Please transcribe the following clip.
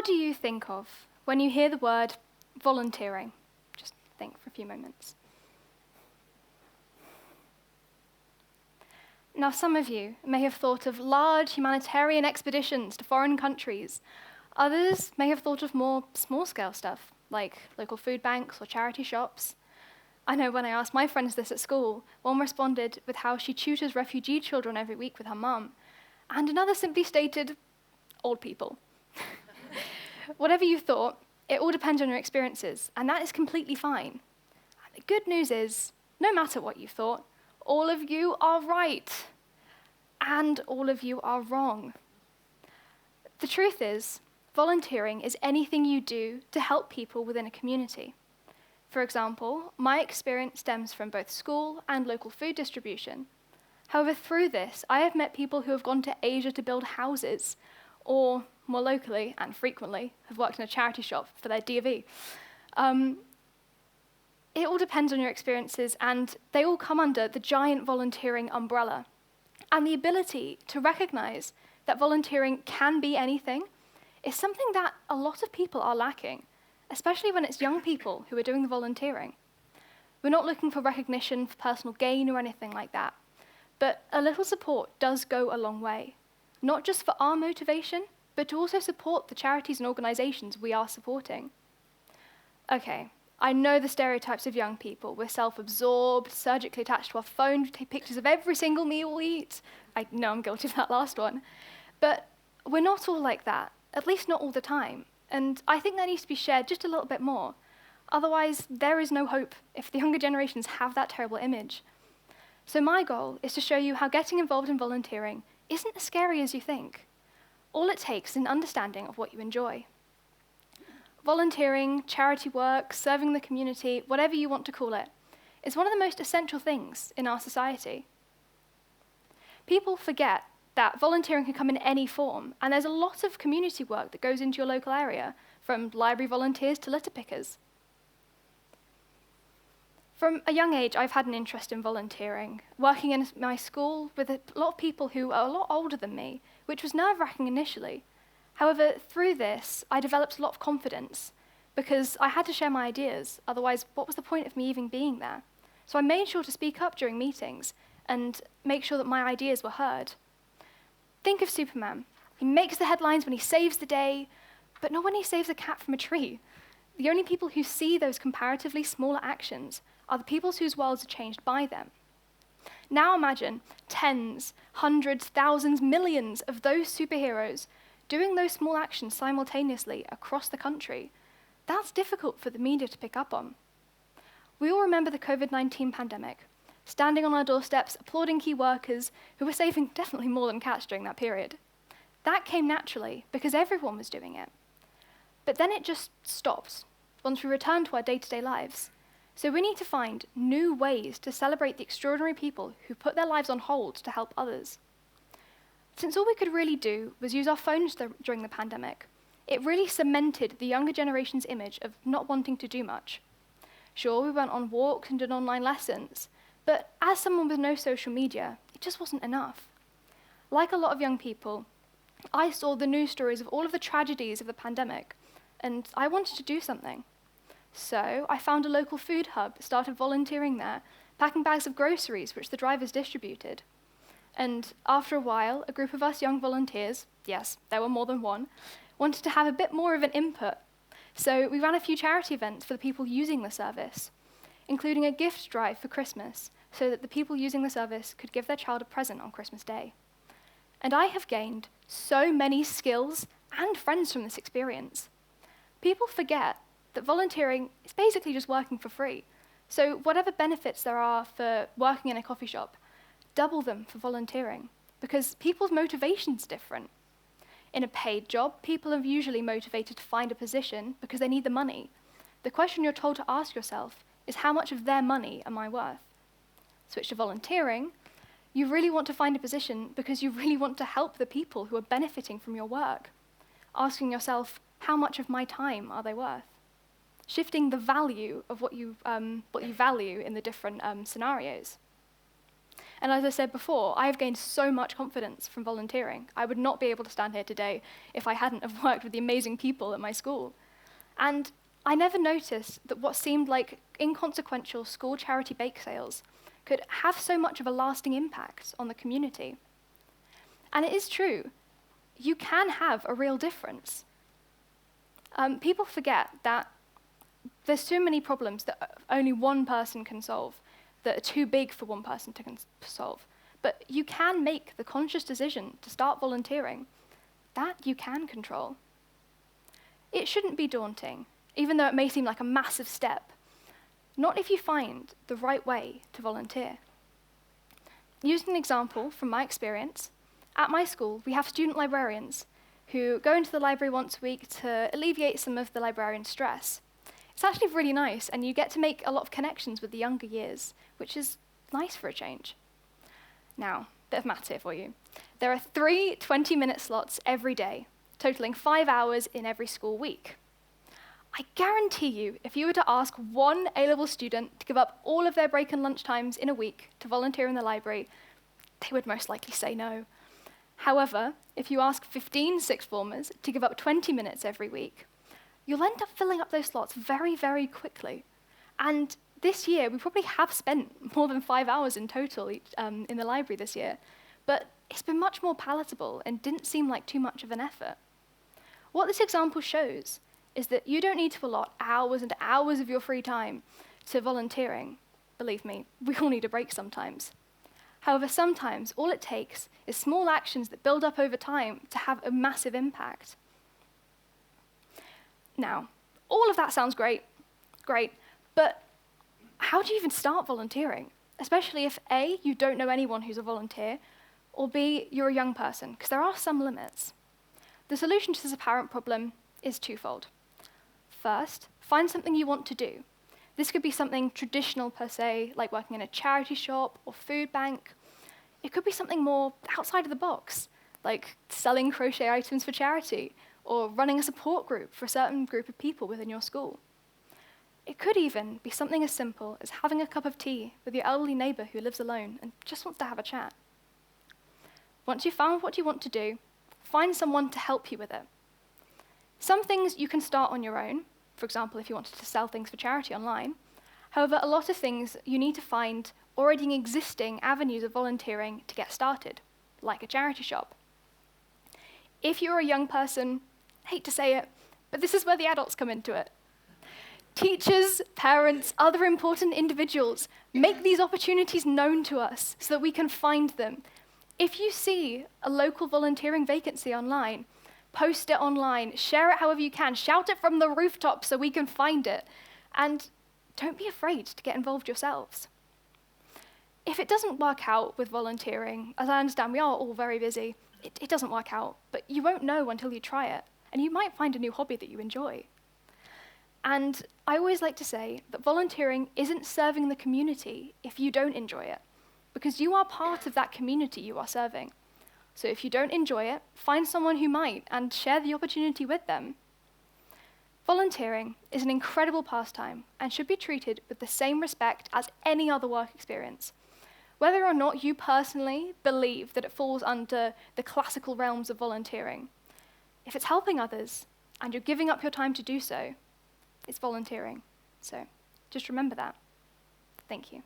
What do you think of when you hear the word volunteering? Just think for a few moments. Now, some of you may have thought of large humanitarian expeditions to foreign countries. Others may have thought of more small-scale stuff, like local food banks or charity shops. I know when I asked my friends this at school, one responded with how she tutors refugee children every week with her mum, and another simply stated, old people. Whatever you thought, it all depends on your experiences, and that is completely fine. And the good news is, no matter what you thought, all of you are right, and all of you are wrong. The truth is, volunteering is anything you do to help people within a community. For example, my experience stems from both school and local food distribution. However, through this, I have met people who have gone to Asia to build houses, or more locally and frequently, have worked in a charity shop for their D of E. It all depends on your experiences, and they all come under the giant volunteering umbrella. And the ability to recognize that volunteering can be anything is something that a lot of people are lacking, especially when it's young people who are doing the volunteering. We're not looking for recognition for personal gain or anything like that, but a little support does go a long way, not just for our motivation, but to also support the charities and organizations we are supporting. Okay, I know the stereotypes of young people. We're self-absorbed, surgically attached to our phone, we take pictures of every single meal we eat. I know I'm guilty of that last one. But we're not all like that, at least not all the time. And I think that needs to be shared just a little bit more. Otherwise, there is no hope if the younger generations have that terrible image. So my goal is to show you how getting involved in volunteering isn't as scary as you think. All it takes is an understanding of what you enjoy. Volunteering, charity work, serving the community, whatever you want to call it, is one of the most essential things in our society. People forget that volunteering can come in any form, and there's a lot of community work that goes into your local area, from library volunteers to litter pickers. From a young age, I've had an interest in volunteering, working in my school with a lot of people who are a lot older than me, which was nerve-wracking initially. However, through this, I developed a lot of confidence because I had to share my ideas, otherwise what was the point of me even being there? So I made sure to speak up during meetings and make sure that my ideas were heard. Think of Superman. He makes the headlines when he saves the day, but not when he saves a cat from a tree. The only people who see those comparatively smaller actions are the people whose worlds are changed by them. Now imagine tens, hundreds, thousands, millions of those superheroes doing those small actions simultaneously across the country. That's difficult for the media to pick up on. We all remember the COVID-19 pandemic, standing on our doorsteps, applauding key workers who were saving definitely more than cats during that period. That came naturally because everyone was doing it. But then it just stopped once we returned to our day-to-day lives. So we need to find new ways to celebrate the extraordinary people who put their lives on hold to help others. Since all we could really do was use our phones during the pandemic, it really cemented the younger generation's image of not wanting to do much. Sure, we went on walks and did online lessons, but as someone with no social media, it just wasn't enough. Like a lot of young people, I saw the news stories of all of the tragedies of the pandemic, and I wanted to do something. So I found a local food hub, started volunteering there, packing bags of groceries which the drivers distributed. And after a while, a group of us young volunteers, yes, there were more than one, wanted to have a bit more of an input. So we ran a few charity events for the people using the service, including a gift drive for Christmas, so that the people using the service could give their child a present on Christmas Day. And I have gained so many skills and friends from this experience. People forget that volunteering is basically just working for free. So whatever benefits there are for working in a coffee shop, double them for volunteering, because people's motivation's different. In a paid job, people are usually motivated to find a position because they need the money. The question you're told to ask yourself is, how much of their money am I worth? Switch to volunteering, you really want to find a position because you really want to help the people who are benefiting from your work. Asking yourself, how much of my time are they worth? Shifting the value of what you value in the different scenarios. And as I said before, I have gained so much confidence from volunteering. I would not be able to stand here today if I hadn't have worked with the amazing people at my school. And I never noticed that what seemed like inconsequential school charity bake sales could have so much of a lasting impact on the community. And it is true, you can have a real difference. People forget that there's so many problems that only one person can solve, that are too big for one person to solve. But you can make the conscious decision to start volunteering. That you can control. It shouldn't be daunting, even though it may seem like a massive step. Not if you find the right way to volunteer. Using an example from my experience, at my school we have student librarians who go into the library once a week to alleviate some of the librarian stress. It's actually really nice, and you get to make a lot of connections with the younger years, which is nice for a change. Now, bit of maths here for you. There are 3 20-minute slots every day, totaling 5 hours in every school week. I guarantee you, if you were to ask one A-level student to give up all of their break and lunch times in a week to volunteer in the library, they would most likely say no. However, if you ask 15 sixth formers to give up 20 minutes every week, you'll end up filling up those slots very, very quickly. And this year, we probably have spent more than 5 hours in total in the library this year, but it's been much more palatable and didn't seem like too much of an effort. What this example shows is that you don't need to allot hours and hours of your free time to volunteering. Believe me, we all need a break sometimes. However, sometimes all it takes is small actions that build up over time to have a massive impact. Now, all of that sounds great, but how do you even start volunteering? Especially if A, you don't know anyone who's a volunteer, or B, you're a young person, because there are some limits. The solution to this apparent problem is twofold. First, find something you want to do. This could be something traditional per se, like working in a charity shop or food bank. It could be something more outside of the box, like selling crochet items for charity, or running a support group for a certain group of people within your school. It could even be something as simple as having a cup of tea with your elderly neighbour who lives alone and just wants to have a chat. Once you've found what you want to do, find someone to help you with it. Some things you can start on your own, for example, if you wanted to sell things for charity online. However, a lot of things you need to find already existing avenues of volunteering to get started, like a charity shop. If you're a young person, hate to say it, but this is where the adults come into it. Teachers, parents, other important individuals, make these opportunities known to us so that we can find them. If you see a local volunteering vacancy online, post it online, share it however you can, shout it from the rooftop so we can find it, and don't be afraid to get involved yourselves. If it doesn't work out with volunteering, as I understand we are all very busy, it doesn't work out, but you won't know until you try it, and you might find a new hobby that you enjoy. And I always like to say that volunteering isn't serving the community if you don't enjoy it, because you are part of that community you are serving. So if you don't enjoy it, find someone who might and share the opportunity with them. Volunteering is an incredible pastime and should be treated with the same respect as any other work experience. Whether or not you personally believe that it falls under the classical realms of volunteering, if it's helping others and you're giving up your time to do so, it's volunteering. So just remember that. Thank you.